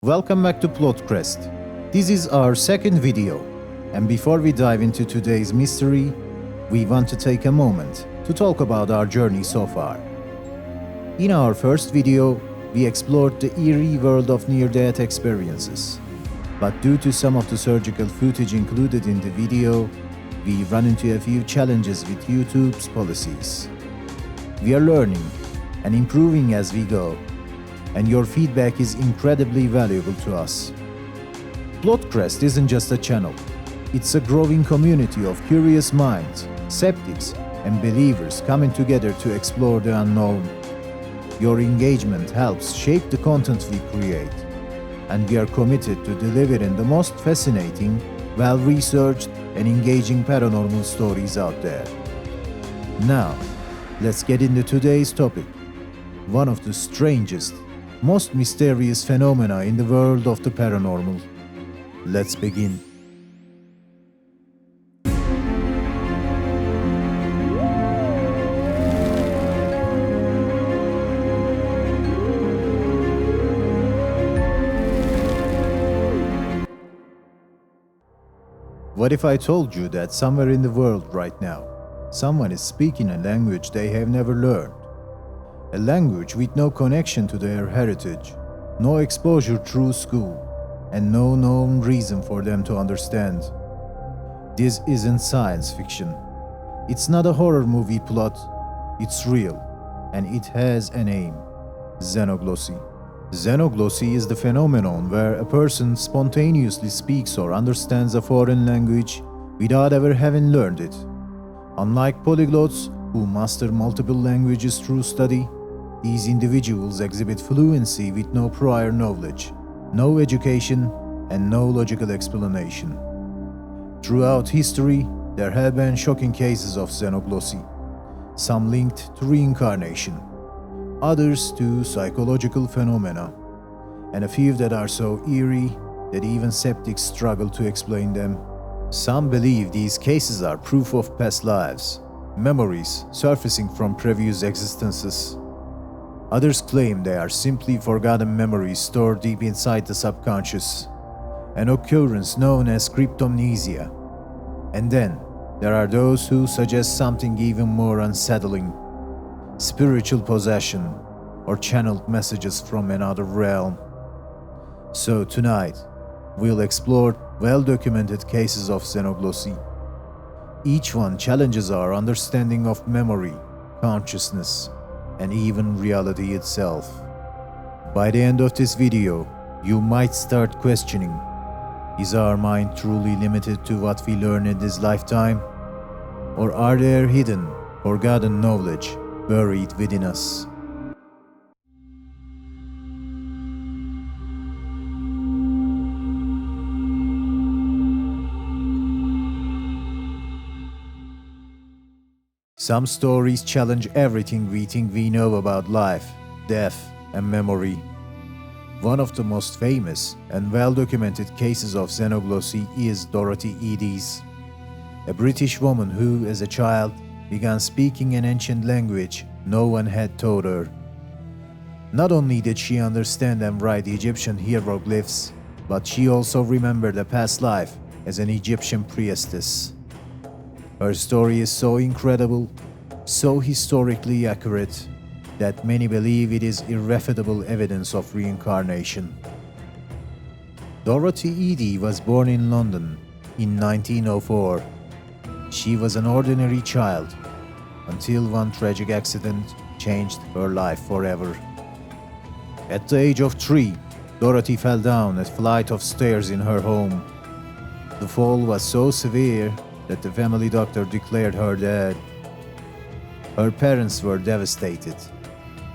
Welcome back to Plotcrest. This is our second video, and before we dive into today's mystery, we want to take a moment to talk about our journey so far. In our first video, we explored the eerie world of near-death experiences, but due to some of the surgical footage included in the video, we run into a few challenges with YouTube's policies. We are learning and improving as we go, and your feedback is incredibly valuable to us. Plotcrest isn't just a channel, it's a growing community of curious minds, skeptics, and believers coming together to explore the unknown. Your engagement helps shape the content we create, and we are committed to delivering the most fascinating, well-researched, and engaging paranormal stories out there. Now, let's get into today's topic, one of the strangest, most mysterious phenomena in the world of the paranormal. Let's begin. What if I told you that somewhere in the world right now, someone is speaking a language they have never learned? A language with no connection to their heritage, no exposure through school, and no known reason for them to understand. This isn't science fiction. It's not a horror movie plot. It's real, and it has a name: xenoglossy. Xenoglossy is the phenomenon where a person spontaneously speaks or understands a foreign language without ever having learned it. Unlike polyglots who master multiple languages through study, these individuals exhibit fluency with no prior knowledge, no education, and no logical explanation. Throughout history, there have been shocking cases of xenoglossy, some linked to reincarnation, others to psychological phenomena, and a few that are so eerie that even skeptics struggle to explain them. Some believe these cases are proof of past lives, memories surfacing from previous existences. Others claim they are simply forgotten memories stored deep inside the subconscious, an occurrence known as cryptomnesia. And then, there are those who suggest something even more unsettling: spiritual possession or channeled messages from another realm. So tonight, we'll explore well-documented cases of xenoglossy. Each one challenges our understanding of memory, consciousness, and even reality itself. By the end of this video, you might start questioning: is our mind truly limited to what we learn in this lifetime? Or are there hidden, forgotten knowledge buried within us? Some stories challenge everything we think we know about life, death, and memory. One of the most famous and well-documented cases of xenoglossy is Dorothy Eades, a British woman who, as a child, began speaking an ancient language no one had taught her. Not only did she understand and write Egyptian hieroglyphs, but she also remembered a past life as an Egyptian priestess. Her story is so incredible, so historically accurate, that many believe it is irrefutable evidence of reincarnation. Dorothy Eady was born in London in 1904. She was an ordinary child until one tragic accident changed her life forever. At the age of 3, Dorothy fell down a flight of stairs in her home. The fall was so severe that the family doctor declared her dead. Her parents were devastated,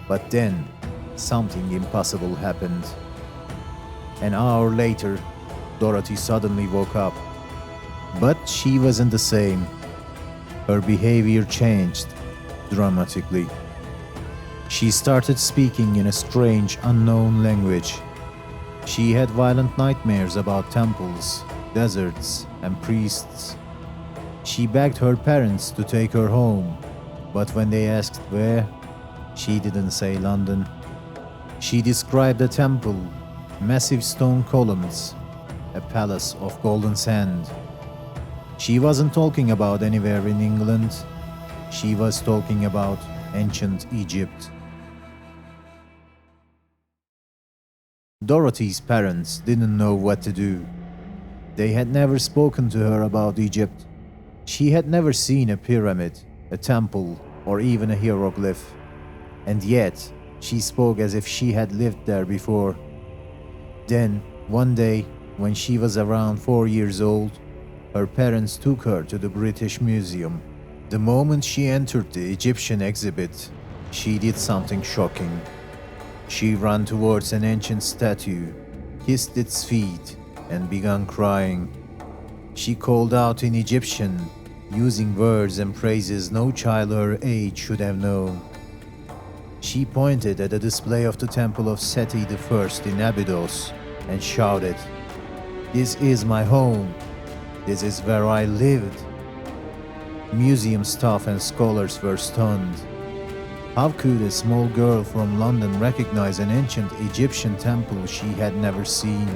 but then something impossible happened. An hour later, Dorothy suddenly woke up. But she wasn't the same. Her behavior changed dramatically. She started speaking in a strange, unknown language. She had violent nightmares about temples, deserts, and priests. She begged her parents to take her home, but when they asked where, she didn't say London. She described a temple, massive stone columns, a palace of golden sand. She wasn't talking about anywhere in England. She was talking about ancient Egypt. Dorothy's parents didn't know what to do. They had never spoken to her about Egypt. She had never seen a pyramid, a temple, or even a hieroglyph. And yet, she spoke as if she had lived there before. Then, one day, when she was around 4 years old, her parents took her to the British Museum. The moment she entered the Egyptian exhibit, she did something shocking. She ran towards an ancient statue, kissed its feet, and began crying. She called out in Egyptian, using words and phrases no child her age should have known. She pointed at a display of the temple of Seti I in Abydos and shouted, "This is my home. This is where I lived." Museum staff and scholars were stunned. How could a small girl from London recognize an ancient Egyptian temple she had never seen?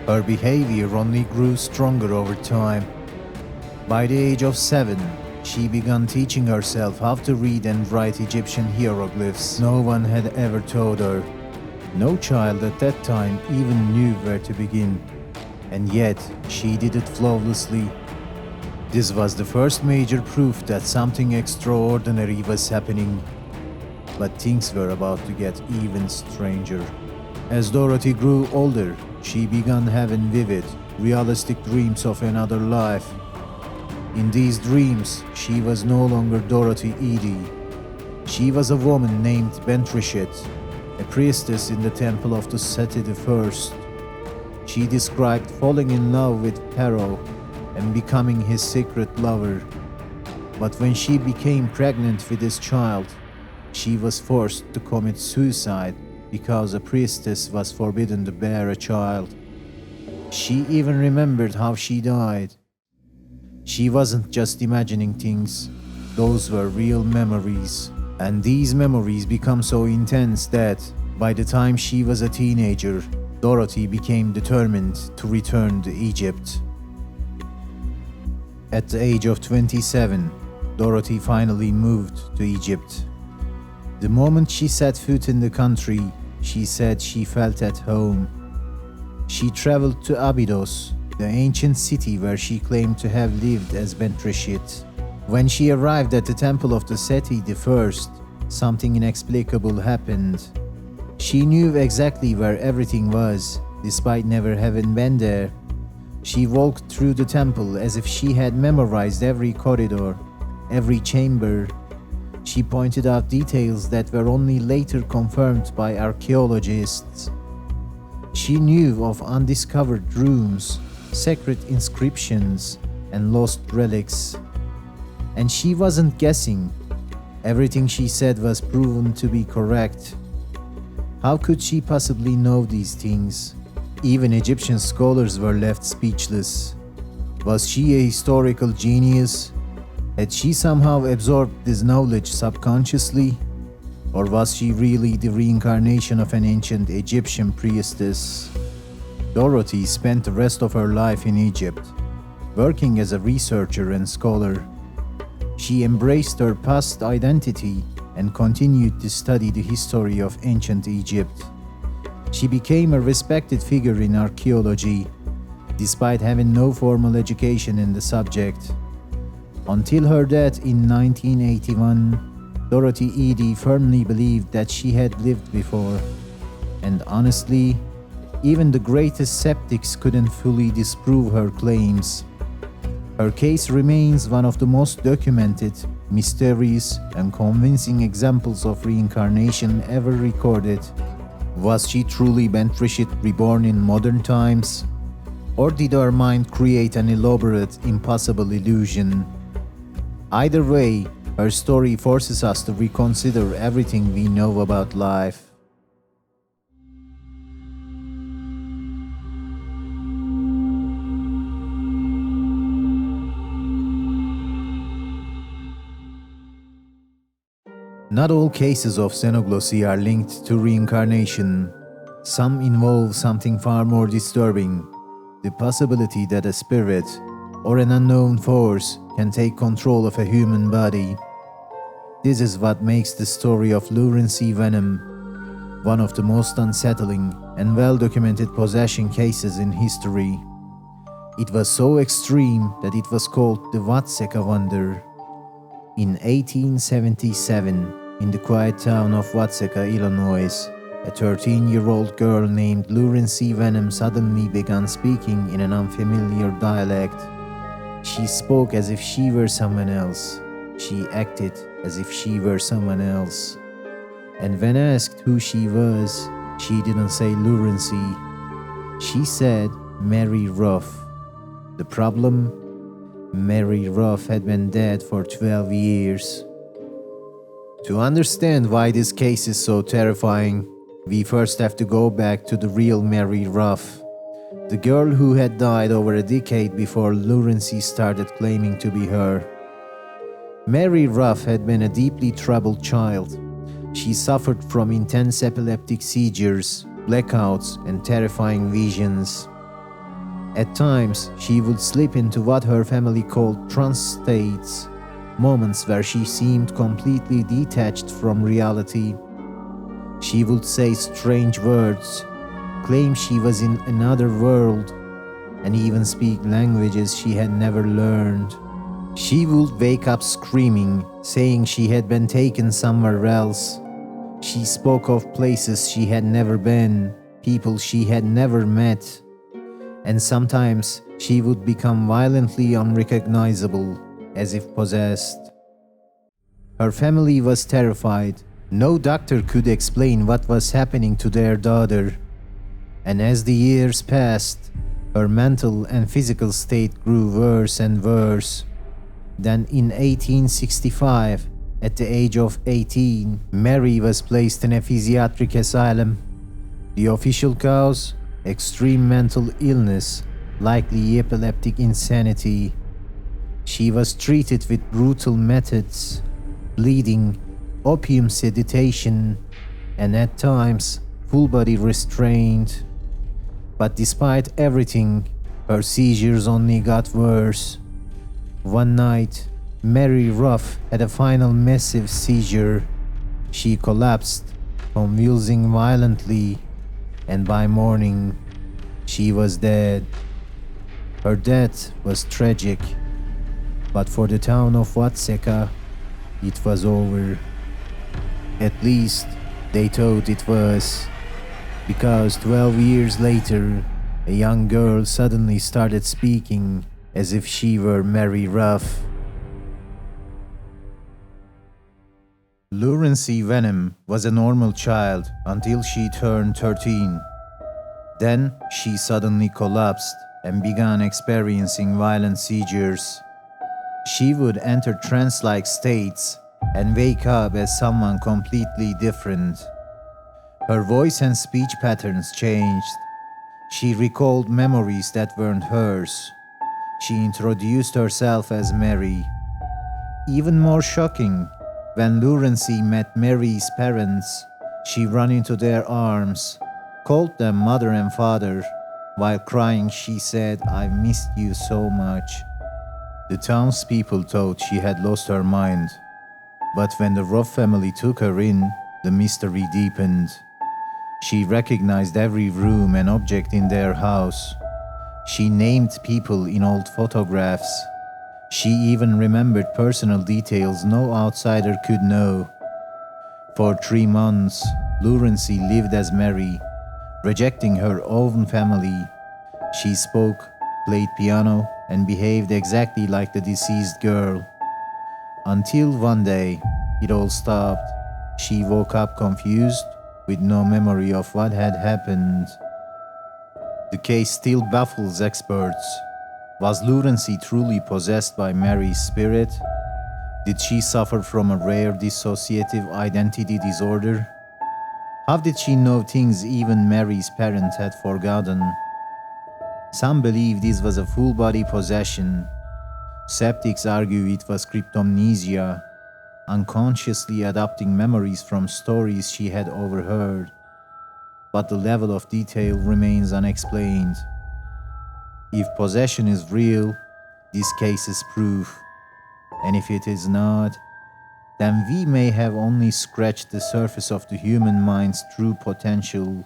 Her behavior only grew stronger over time. By the age of 7, she began teaching herself how to read and write Egyptian hieroglyphs no one had ever taught her. No child at that time even knew where to begin, and yet she did it flawlessly. This was the first major proof that something extraordinary was happening. But things were about to get even stranger. As Dorothy grew older, she began having vivid, realistic dreams of another life. In these dreams, she was no longer Dorothy Eady. She was a woman named Bentreshet, a priestess in the temple of the Seti I. She described falling in love with Pharaoh and becoming his secret lover. But when she became pregnant with his child, she was forced to commit suicide because a priestess was forbidden to bear a child. She even remembered how she died. She wasn't just imagining things, those were real memories. And these memories became so intense that, by the time she was a teenager, Dorothy became determined to return to Egypt. At the age of 27, Dorothy finally moved to Egypt. The moment she set foot in the country, she said she felt at home. She traveled to Abydos, the ancient city where she claimed to have lived as Bentreshet. When she arrived at the temple of the Seti I, something inexplicable happened. She knew exactly where everything was, despite never having been there. She walked through the temple as if she had memorized every corridor, every chamber. She pointed out details that were only later confirmed by archaeologists. She knew of undiscovered rooms, sacred inscriptions, and lost relics. And she wasn't guessing. Everything she said was proven to be correct. How could she possibly know these things? Even Egyptian scholars were left speechless. Was she a historical genius? Had she somehow absorbed this knowledge subconsciously? Or was she really the reincarnation of an ancient Egyptian priestess? Dorothy spent the rest of her life in Egypt, working as a researcher and scholar. She embraced her past identity and continued to study the history of ancient Egypt. She became a respected figure in archaeology, despite having no formal education in the subject. Until her death in 1981, Dorothy Eady firmly believed that she had lived before. And honestly, even the greatest skeptics couldn't fully disprove her claims. Her case remains one of the most documented, mysterious, and convincing examples of reincarnation ever recorded. Was she truly Bentreshet reborn in modern times? Or did her mind create an elaborate, impossible illusion? Either way, her story forces us to reconsider everything we know about life. Not all cases of xenoglossy are linked to reincarnation. Some involve something far more disturbing, the possibility that a spirit or an unknown force can take control of a human body. This is what makes the story of Lurency Venom one of the most unsettling and well-documented possession cases in history. It was so extreme that it was called the Watseka Wonder. In 1877, in the quiet town of Watseka, Illinois, a 13-year-old girl named Lurency Venom suddenly began speaking in an unfamiliar dialect. She spoke as if she were someone else. She acted as if she were someone else. And when asked who she was, she didn't say Lurency. She said Mary Ruff. The problem? Mary Ruff had been dead for 12 years. To understand why this case is so terrifying, we first have to go back to the real Mary Ruff, the girl who had died over a decade before Lurency started claiming to be her. Mary Ruff had been a deeply troubled child. She suffered from intense epileptic seizures, blackouts, and terrifying visions. At times, she would slip into what her family called trance states, moments where she seemed completely detached from reality. She would say strange words, claim she was in another world, and even speak languages she had never learned. She would wake up screaming, saying she had been taken somewhere else. She spoke of places she had never been, people she had never met, and sometimes she would become violently unrecognizable, as if possessed. Her family was terrified. No doctor could explain what was happening to their daughter. And as the years passed, her mental and physical state grew worse and worse. Then in 1865, at the age of 18, Mary was placed in a psychiatric asylum. The official cause? Extreme mental illness, likely epileptic insanity. She was treated with brutal methods, bleeding, opium sedation, and at times full body restraint. But despite everything, her seizures only got worse. One night, Mary Ruff had a final massive seizure. She collapsed, convulsing violently, and by morning, she was dead. Her death was tragic, but for the town of Watseka, it was over. At least, they thought it was, because 12 years later, a young girl suddenly started speaking as if she were Mary Ruff. Lurency Venom was a normal child until she turned 13. Then she suddenly collapsed and began experiencing violent seizures. She would enter trance-like states and wake up as someone completely different. Her voice and speech patterns changed. She recalled memories that weren't hers. She introduced herself as Mary. Even more shocking, when Lurency met Mary's parents, she ran into their arms, called them mother and father. While crying, she said, "I missed you so much." The townspeople thought she had lost her mind. But when the Ruff family took her in, the mystery deepened. She recognized every room and object in their house. She named people in old photographs. She even remembered personal details no outsider could know. For 3 months, Lurency lived as Mary, rejecting her own family. She spoke, played piano, and behaved exactly like the deceased girl. Until one day, it all stopped. She woke up confused, with no memory of what had happened. The case still baffles experts. Was Lurency truly possessed by Mary's spirit? Did she suffer from a rare dissociative identity disorder? How did she know things even Mary's parents had forgotten? Some believe this was a full-body possession. Skeptics argue it was cryptomnesia, unconsciously adopting memories from stories she had overheard. but the level of detail remains unexplained. If possession is real, this case is proof, and if it is not, then we may have only scratched the surface of the human mind's true potential.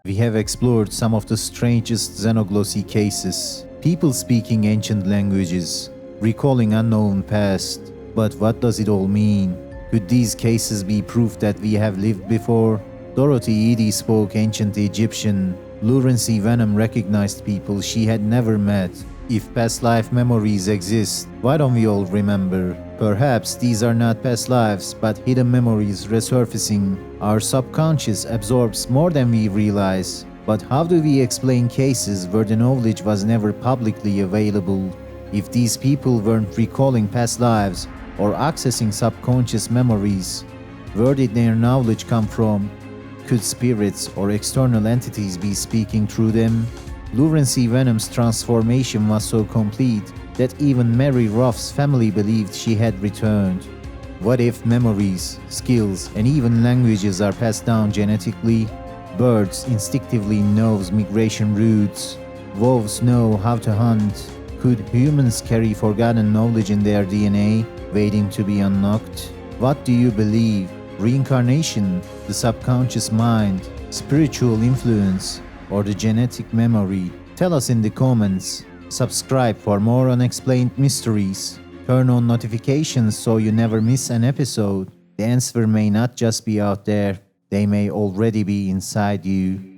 We have explored some of the strangest xenoglossy cases, people speaking ancient languages, recalling unknown past. But what does it all mean? Could these cases be proof that we have lived before? Dorothy Eady spoke ancient Egyptian. Lurency Venom recognized people she had never met. If past life memories exist, why don't we all remember? Perhaps these are not past lives, but hidden memories resurfacing. Our subconscious absorbs more than we realize. But how do we explain cases where the knowledge was never publicly available? If these people weren't recalling past lives or accessing subconscious memories, where did their knowledge come from? Could spirits or external entities be speaking through them? Lurency Venom's transformation was so complete that even Mary Ruff's family believed she had returned. What if memories, skills, and even languages are passed down genetically? Birds instinctively know migration routes. Wolves know how to hunt. Could humans carry forgotten knowledge in their DNA, waiting to be unlocked? What do you believe? Reincarnation, the subconscious mind, spiritual influence, or the genetic memory? Tell us in the comments. Subscribe for more unexplained mysteries. Turn on notifications so you never miss an episode. The answer may not just be out there, they may already be inside you.